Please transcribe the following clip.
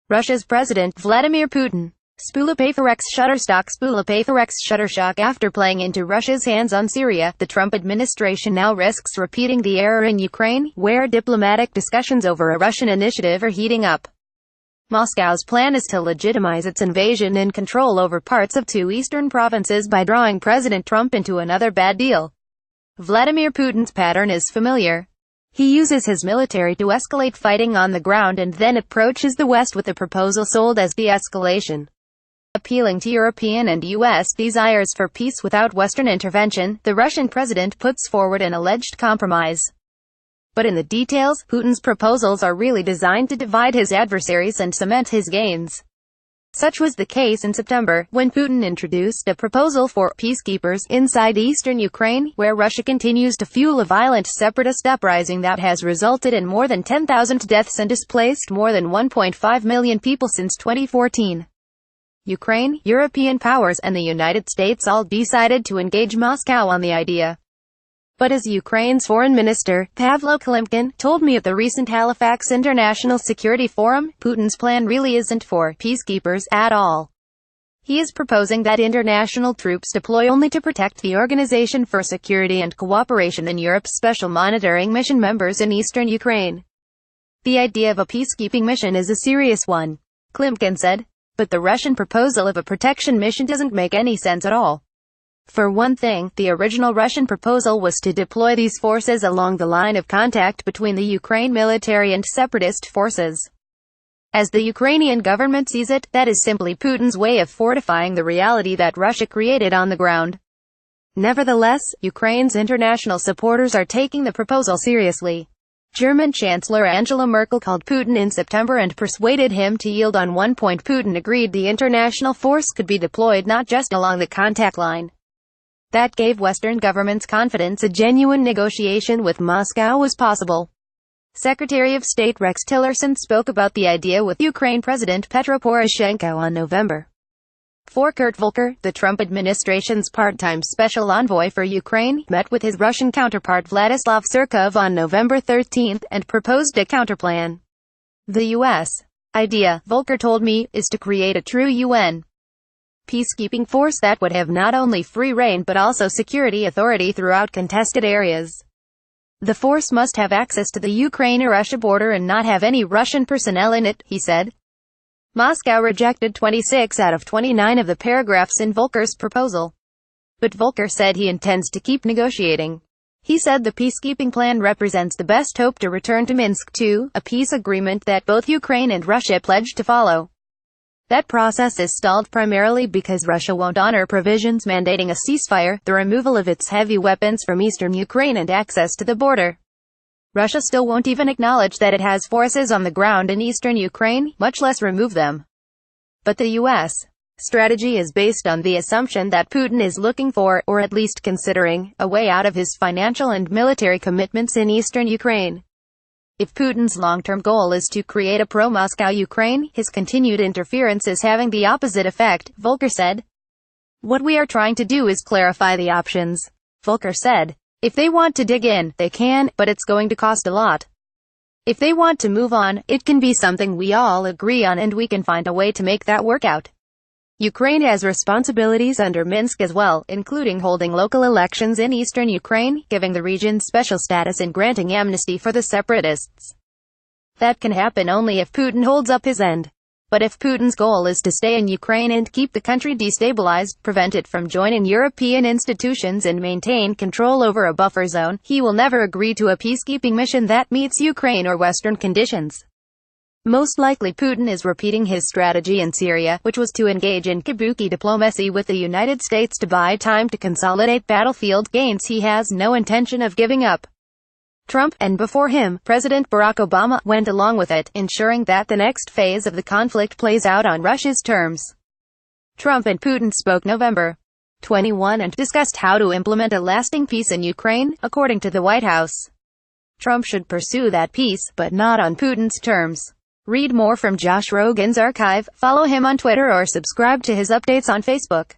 Russia's President Vladimir Putin. Spulapaforex Shutterstock after playing into Russia's hands on Syria, the Trump administration now risks repeating the error in Ukraine, where diplomatic discussions over a Russian initiative are heating up. Moscow's plan is to legitimize its invasion and control over parts of two eastern provinces by drawing President Trump into another bad deal. Vladimir Putin's pattern is familiar. He uses his military to escalate fighting on the ground and then approaches the West with a proposal sold as de-escalation. Appealing to European and U.S. desires for peace without Western intervention, the Russian president puts forward an alleged compromise. But in the details, Putin's proposals are really designed to divide his adversaries and cement his gains. Such was the case in September, when Putin introduced a proposal for peacekeepers inside eastern Ukraine, where Russia continues to fuel a violent separatist uprising that has resulted in more than 10,000 deaths and displaced more than 1.5 million people since 2014. Ukraine, European powers, and the United States all decided to engage Moscow on the idea. But as Ukraine's foreign minister, Pavlo Kylimkin, told me at the recent Halifax International Security Forum, Putin's plan really isn't for peacekeepers at all. He is proposing that international troops deploy only to protect the Organization for Security and Cooperation in Europe's Special Monitoring Mission members in eastern Ukraine. The idea of a peacekeeping mission is a serious one, Kylimkin said. But the Russian proposal of a protection mission doesn't make any sense at all. For one thing, the original Russian proposal was to deploy these forces along the line of contact between the Ukraine military and separatist forces. As the Ukrainian government sees it, that is simply Putin's way of fortifying the reality that Russia created on the ground. Nevertheless, Ukraine's international supporters are taking the proposal seriously. German Chancellor Angela Merkel called Putin in September and persuaded him to yield on one point. Putin agreed the international force could be deployed not just along the contact line. That gave Western governments confidence a genuine negotiation with Moscow was possible. Secretary of State Rex Tillerson spoke about the idea with Ukraine President Petro Poroshenko on November 4. Kurt Volker, the Trump administration's part-time special envoy for Ukraine, met with his Russian counterpart Vladislav Surkov on November 13 and proposed a counterplan. The U.S. idea, Volker told me, is to create a true UN peacekeeping force that would have not only free reign but also security authority throughout contested areas. The force must have access to the Ukraine-Russia border and not have any Russian personnel in it, he said. Moscow rejected 26 out of 29 of the paragraphs in Volker's proposal. But Volker said he intends to keep negotiating. He said the peacekeeping plan represents the best hope to return to Minsk II, a peace agreement that both Ukraine and Russia pledged to follow. That process is stalled primarily because Russia won't honor provisions mandating a ceasefire, the removal of its heavy weapons from eastern Ukraine and access to the border. Russia still won't even acknowledge that it has forces on the ground in eastern Ukraine, much less remove them. But the U.S. strategy is based on the assumption that Putin is looking for, or at least considering, a way out of his financial and military commitments in eastern Ukraine. If Putin's long-term goal is to create a pro-Moscow Ukraine, his continued interference is having the opposite effect, Volker said. What we are trying to do is clarify the options, Volker said. If they want to dig in, they can, but it's going to cost a lot. If they want to move on, it can be something we all agree on and we can find a way to make that work out. Ukraine has responsibilities under Minsk as well, including holding local elections in eastern Ukraine, giving the region special status and granting amnesty for the separatists. That can happen only if Putin holds up his end. But if Putin's goal is to stay in Ukraine and keep the country destabilized, prevent it from joining European institutions and maintain control over a buffer zone, he will never agree to a peacekeeping mission that meets Ukraine or Western conditions. Most likely Putin is repeating his strategy in Syria, which was to engage in kabuki diplomacy with the United States to buy time to consolidate battlefield gains he has no intention of giving up. Trump, and before him, President Barack Obama, went along with it, ensuring that the next phase of the conflict plays out on Russia's terms. Trump and Putin spoke November 21 and discussed how to implement a lasting peace in Ukraine, according to the White House. Trump should pursue that peace, but not on Putin's terms. Read more from Josh Rogan's archive, follow him on Twitter or subscribe to his updates on Facebook.